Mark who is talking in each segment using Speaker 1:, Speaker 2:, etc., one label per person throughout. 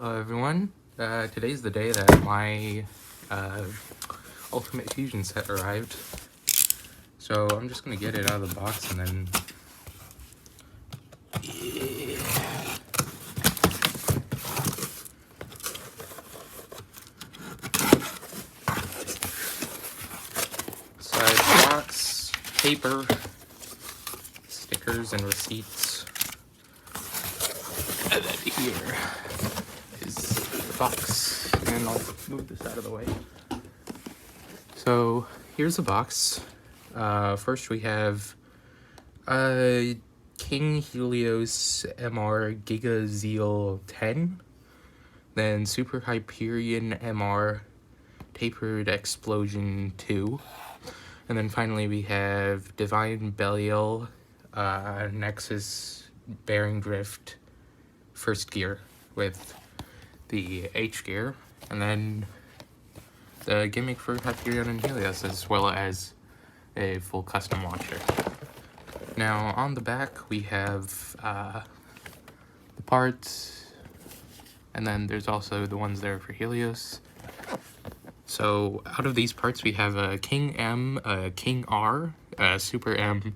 Speaker 1: Hello everyone, today's the day that my Ultimate Fusion set arrived, so I'm just gonna get it out of the box and then... Inside the box, paper, stickers and receipts, and then here is the box, and I'll move this out of the way. So here's the box. First we have King Helios MR Giga Zeal 10, then Super Hyperion MR Tapered Explosion 2, and then finally we have Divine Belial Nexus Bearing Drift first gear with the H gear, and then the gimmick for Hyperion and Helios, as well as a full custom launcher. Now on the back we have the parts, and then there's also the ones there for Helios. So out of these parts we have a King M, a King R, a Super M,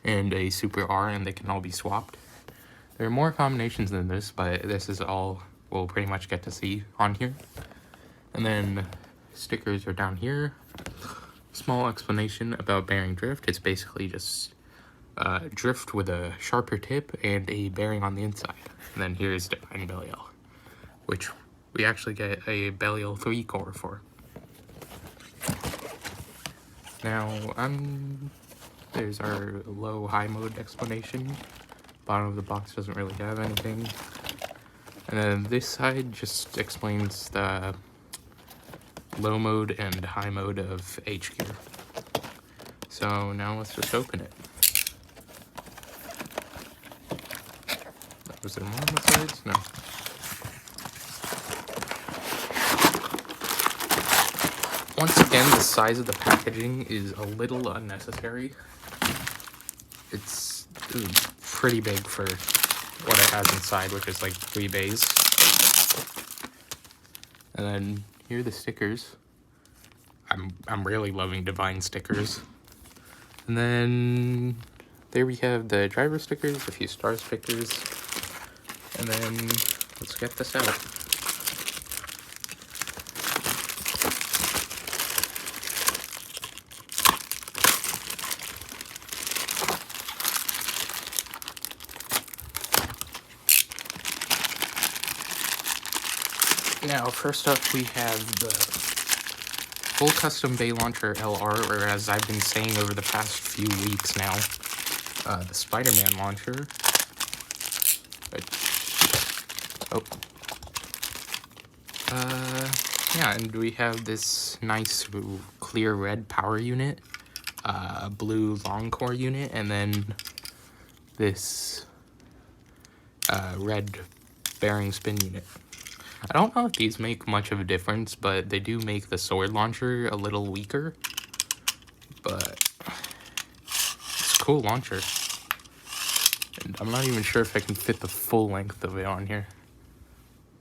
Speaker 1: and a Super R, and they can all be swapped. There are more combinations than this, but this is all we'll pretty much get to see on here. And then stickers are down here. Small explanation about bearing drift. It's basically just drift with a sharper tip and a bearing on the inside. And then here's Divine Belial, which we actually get a Belial 3 core for. Now, there's our low-high mode explanation. Bottom of the box doesn't really have anything. And then this side just explains the low mode and high mode of H gear. So now let's just open it. Was there more on the sides? No. Once again, the size of the packaging is a little unnecessary. It's pretty big for what it has inside, which is like 3 bays. And then here are the stickers. I'm really loving Divine stickers. And then there we have the driver stickers, a few star stickers, and then let's get this out. Now, first up, we have the full custom Bay Launcher LR, or as I've been saying over the past few weeks now, the Spider-Man launcher. Yeah, and we have this nice clear red power unit, blue long core unit, and then this red bearing spin unit. I don't know if these make much of a difference, but they do make the sword launcher a little weaker. But it's a cool launcher. And I'm not even sure if I can fit the full length of it on here.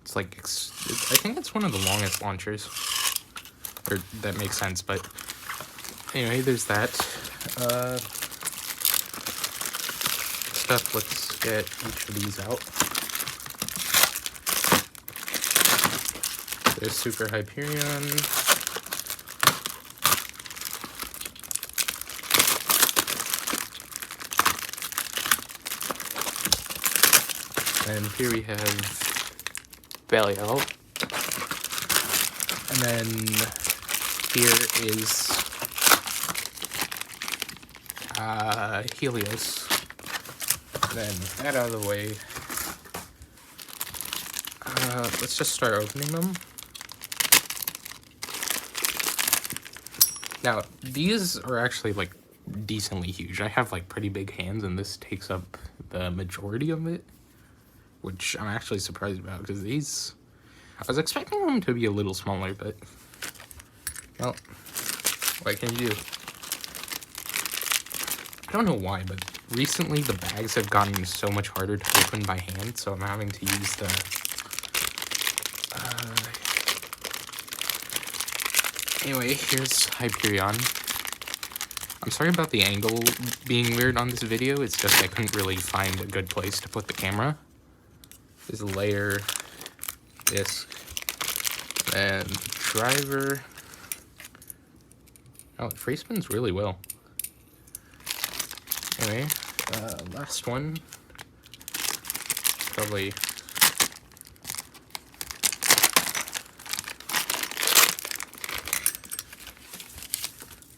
Speaker 1: It's like, I think it's one of the longest launchers. Or that makes sense, but anyway, there's that. Stuff, let's get each of these out. There's Super Hyperion. And here we have Belial. And then here is Helios. And then with that out of the way, let's just start opening them. Now, these are actually, like, decently huge. I have, like, pretty big hands, and this takes up the majority of it, which I'm actually surprised about, because these... I was expecting them to be a little smaller, but... Well, what can you do? I don't know why, but recently the bags have gotten so much harder to open by hand, so I'm having to use the Anyway, here's Hyperion. I'm sorry about the angle being weird on this video, it's just I couldn't really find a good place to put the camera. There's a layer, disc, and driver. Oh, it free spins really well. Anyway, last one. Probably.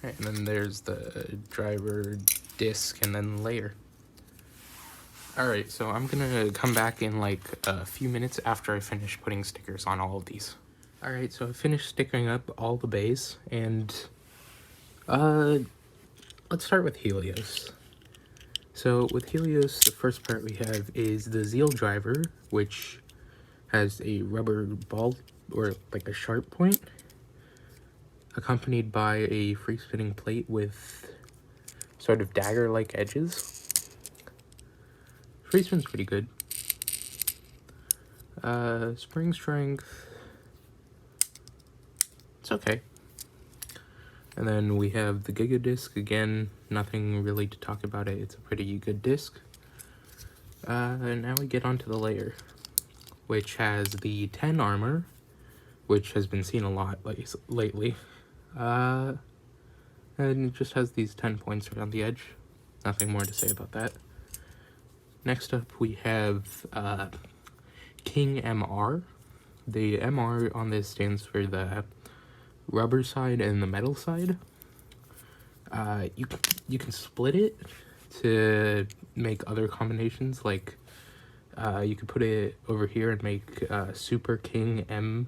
Speaker 1: Alright, and then there's the driver, disc, and then layer. Alright, so I'm gonna come back in like a few minutes after I finish putting stickers on all of these. Alright, so I finished stickering up all the bays, and let's start with Helios. So with Helios, the first part we have is the Zeal driver, which has a rubber ball, or like a sharp point, accompanied by a free spinning plate with sort of dagger-like edges. Free spin's pretty good. Spring strength, it's okay. And then we have the Giga Disc, again, nothing really to talk about it, it's a pretty good disc. And now we get onto the layer, which has the 10 armor, which has been seen a lot lately. And it just has these 10 points around the edge. Nothing more to say about that. Next up we have King MR. The MR on this stands for the rubber side and the metal side. You can split it to make other combinations, like you could put it over here and make Super King M,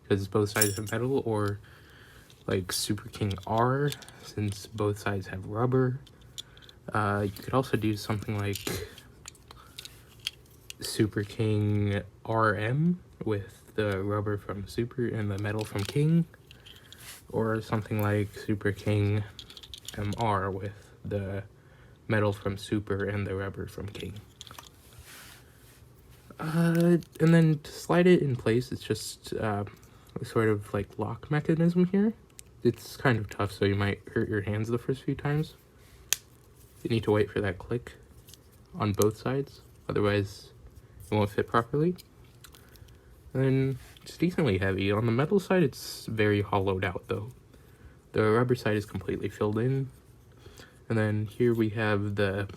Speaker 1: because both sides have metal, or like Super King R, since both sides have rubber. You could also do something like Super King RM with the rubber from Super and the metal from King, or something like Super King MR with the metal from Super and the rubber from King. And then to slide it in place, it's just a sort of like lock mechanism here. It's kind of tough, so you might hurt your hands the first few times. You need to wait for that click on both sides, otherwise it won't fit properly. And then it's decently heavy. On the metal side, it's very hollowed out though. The rubber side is completely filled in. And then here we have the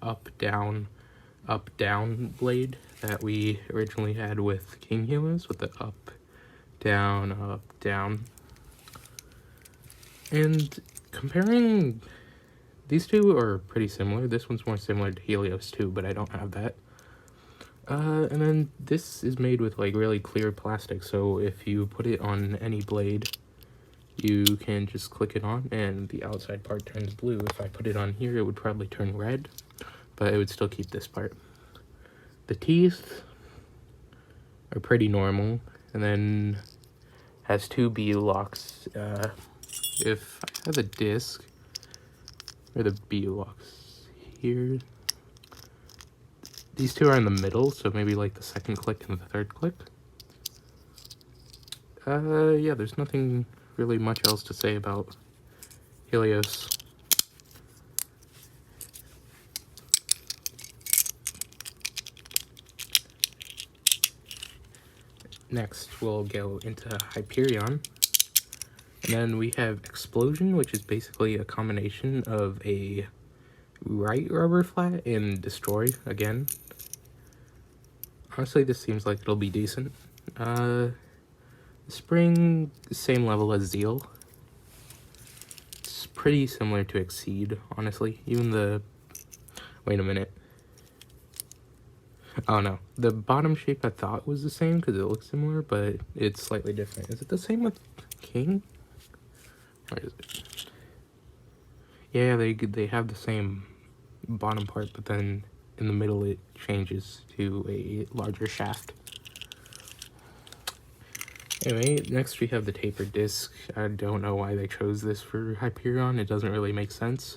Speaker 1: up-down blade that we originally had with King Helios, with the up, down. And comparing, these two are pretty similar. This one's more similar to Helios too, but I don't have that. And then this is made with like really clear plastic, so if you put it on any blade, you can just click it on and the outside part turns blue. If I put it on here, it would probably turn red, but it would still keep this part. The teeth are pretty normal, and then has two B locks. If I have a disc, or the B locks here, these two are in the middle, so maybe like the second click and the third click. Yeah, there's nothing really much else to say about Helios. Next, we'll go into Hyperion. And then we have Explosion, which is basically a combination of a right rubber flat and Destroy again. Honestly, this seems like it'll be decent. Spring, same level as Zeal. It's pretty similar to Exceed, honestly. Even the... Wait a minute. Oh no, the bottom shape I thought was the same because it looks similar, but it's slightly different. Is it the same with King? Or is it? Yeah, they have the same bottom part, but then in the middle it changes to a larger shaft. Anyway, next we have the tapered disc. I don't know why they chose this for Hyperion. It doesn't really make sense,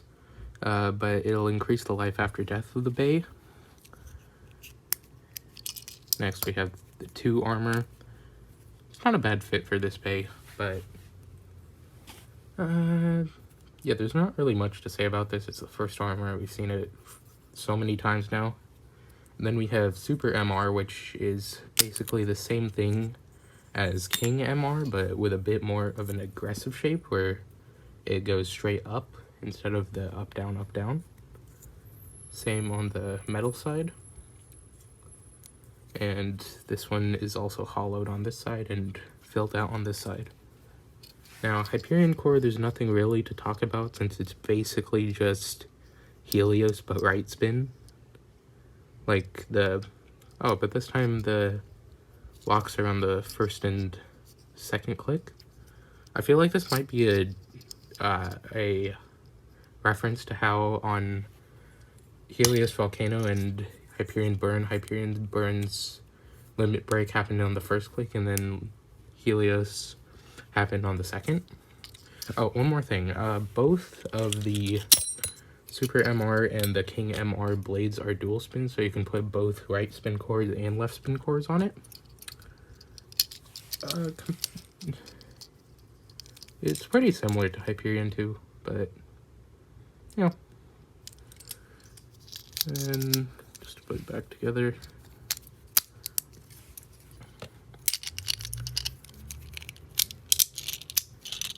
Speaker 1: but it'll increase the life after death of the bay. Next we have the 2 armor. It's not a bad fit for this bay. But yeah, there's not really much to say about this. It's the first armor. We've seen it so many times now. And then we have Super MR, which is basically the same thing as King MR, but with a bit more of an aggressive shape where it goes straight up instead of the up, down, up, down. Same on the metal side. And this one is also hollowed on this side and filled out on this side. Now, Hyperion core, there's nothing really to talk about since it's basically just Helios but right spin. Like but this time the locks are on the first and second click. I feel like this might be a reference to how on Helios Volcano and Hyperion Burn's limit break happened on the first click, and then Helios happened on the second. Oh, one more thing. Both of the Super MR and the King MR blades are dual spin, so you can put both right spin cores and left spin cores on it. It's pretty similar to Hyperion too, but you know. And just to put it back together.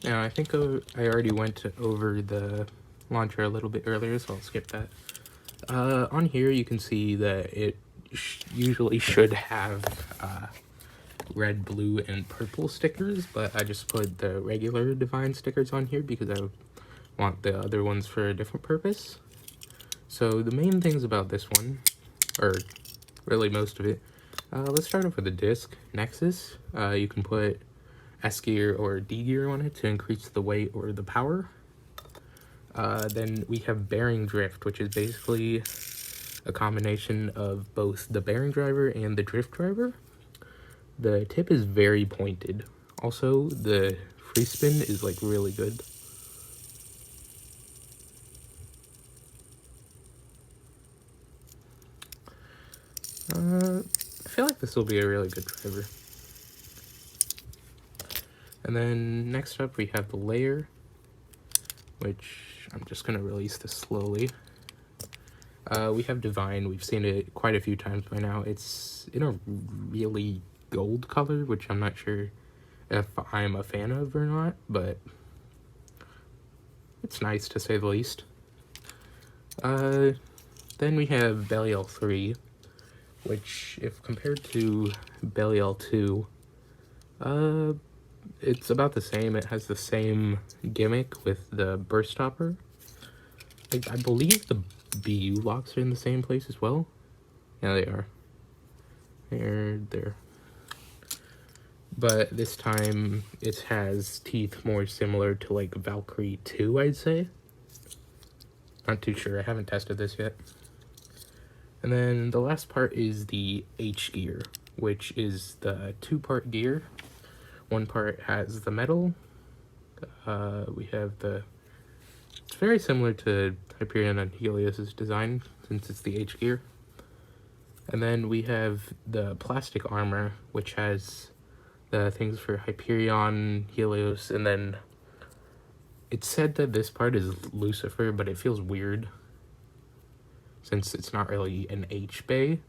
Speaker 1: Now, I think I already went over the launcher a little bit earlier, so I'll skip that. On here, you can see that it usually should have red, blue, and purple stickers, but I just put the regular Divine stickers on here because I want the other ones for a different purpose. So the main things about this one, or really most of it, let's start off with the disc. Nexus, you can put S gear or D gear on it to increase the weight or the power. Then we have bearing drift, which is basically a combination of both the bearing driver and the drift driver. The tip is very pointed. Also, the free spin is like really good. I feel like this will be a really good driver. And then next up we have the layer, which I'm just going to release this slowly. We have Divine. We've seen it quite a few times by now. It's in a really gold color, which I'm not sure if I'm a fan of or not, but it's nice to say the least. Then we have Belial 3, which, if compared to Belial 2, it's about the same. It has the same gimmick with the burst stopper. I believe the BU locks are in the same place as well. Yeah, they are. They're there. But this time it has teeth more similar to like Valkyrie 2, I'd say. Not too sure. I haven't tested this yet. And then the last part is the H gear, which is the two-part gear. One part has the metal. We have it's very similar to Hyperion and Helios' design, since it's the H gear. And then we have the plastic armor, which has the things for Hyperion, Helios, and then it's said that this part is Lucifer, but it feels weird since it's not really an H-bay.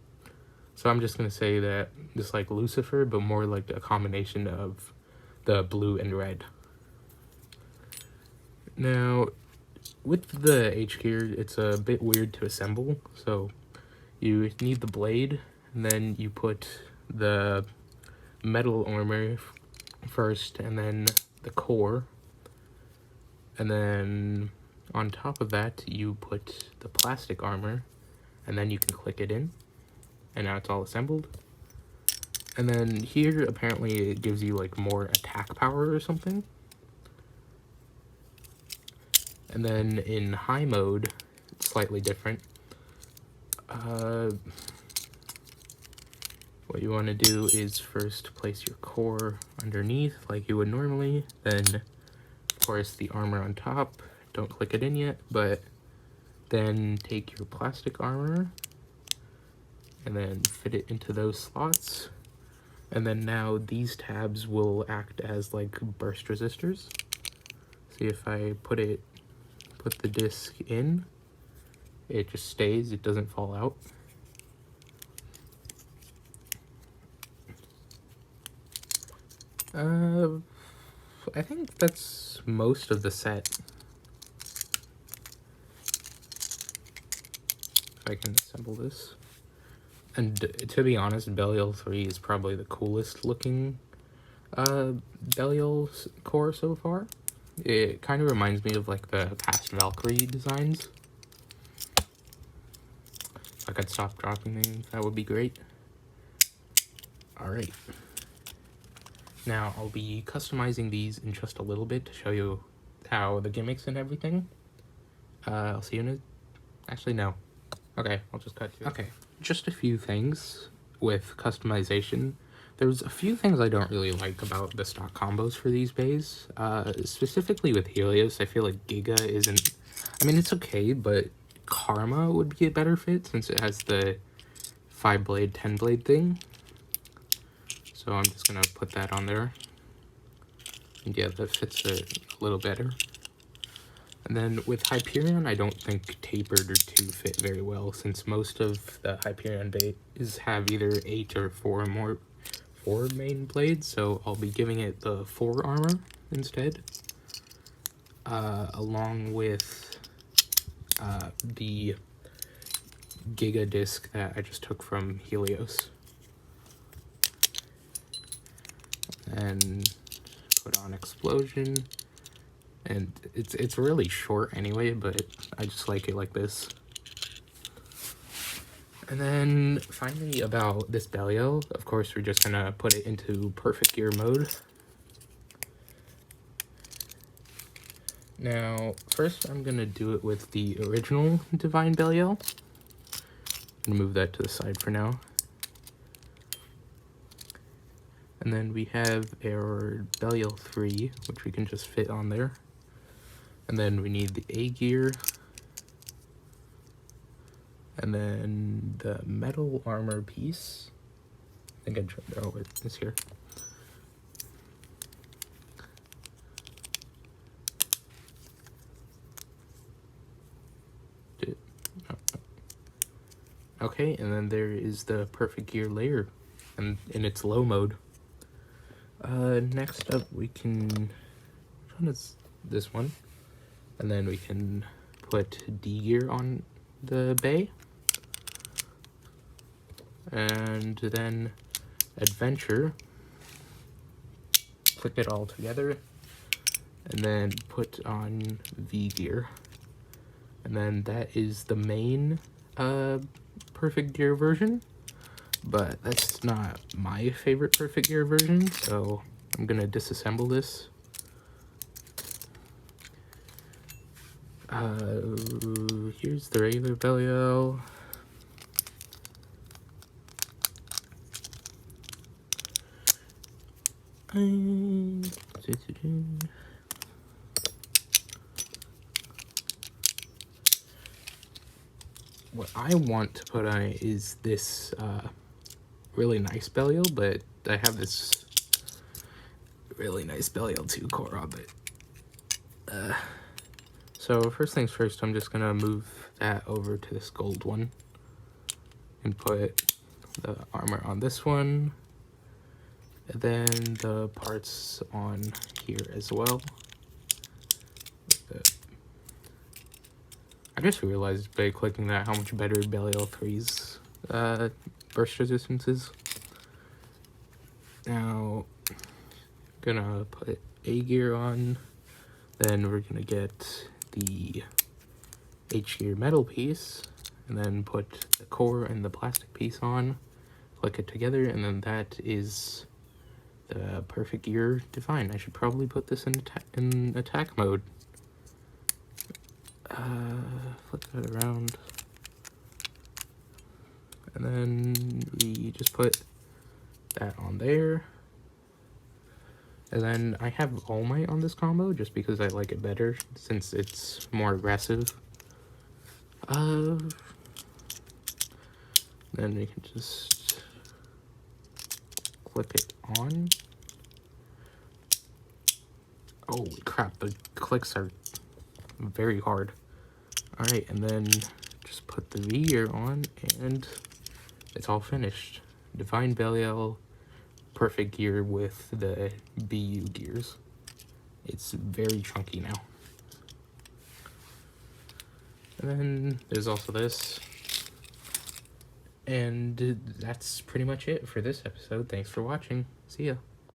Speaker 1: So I'm just going to say that it's like Lucifer, but more like a combination of the blue and red. Now, with the H gear, it's a bit weird to assemble. So you need the blade, and then you put the metal armor first, and then the core. And then on top of that, you put the plastic armor, and then you can click it in. And now it's all assembled. And then here, apparently, it gives you like more attack power or something. And then in high mode, it's slightly different. What you want to do is first place your core underneath like you would normally. Then, of course, the armor on top. Don't click it in yet, but then take your plastic armor and then fit it into those slots. And then now these tabs will act as like burst resistors. See, if I put the disc in, it just stays, it doesn't fall out. I think that's most of the set. If I can assemble this. And to be honest, Belial 3 is probably the coolest looking Belial core so far. It kind of reminds me of like the past Valkyrie designs. If I could stop dropping things, that would be great. Alright. Now I'll be customizing these in just a little bit to show you how the gimmicks and everything. I'll see you in a... Actually, no. Okay, I'll just cut to it. Okay, just a few things with customization. There's a few things I don't really like about the stock combos for these bays. Specifically with Helios, I feel like Giga isn't... I mean, it's okay, but Karma would be a better fit since it has the 5-blade, 10-blade thing. So I'm just gonna put that on there. And yeah, that fits it a little better. And then with Hyperion, I don't think tapered or 2 fit very well, since most of the Hyperion bays have either 8 or 4 main blades, so I'll be giving it the 4 armor instead, along with the Giga disc that I just took from Helios. And put on Explosion. And it's really short anyway, but I just like it like this. And then finally about this Belial, of course we're just gonna put it into perfect gear mode. Now, first I'm gonna do it with the original Divine Belial. I'm gonna move that to the side for now. And then we have our Belial 3, which we can just fit on there. And then we need the A gear. And then the metal armor piece. I think I tried, oh, it's here. Okay, and then there is the perfect gear layer and in its low mode. Next up we can, which one is this one? And then we can put D gear on the bay. And then adventure, click it all together, and then put on V gear. And then that is the main perfect gear version, but that's not my favorite perfect gear version, so I'm gonna disassemble this. Here's the regular Belial. What I want to put on it is this really nice Belial, but I have this really nice Belial 2 core on it. So first things first, I'm just gonna move that over to this gold one and put the armor on this one, and then the parts on here as well. I just realized by clicking that how much better Belial 3's burst resistance is. Now, I'm gonna put A gear on, then we're gonna get the H gear metal piece, and then put the core and the plastic piece on, click it together, and then that is the perfect gear Divine. I should probably put this in attack mode. Flip that around, and then we just put that on there. And then I have All Might on this combo just because I like it better since it's more aggressive. Then we can just flip it on. Oh crap, the clicks are very hard. Alright, and then just put the V gear on, and it's all finished. Divine Belial, perfect gear with the BU gears. It's very chunky now. And then there's also this. And that's pretty much it for this episode. Thanks for watching. See ya.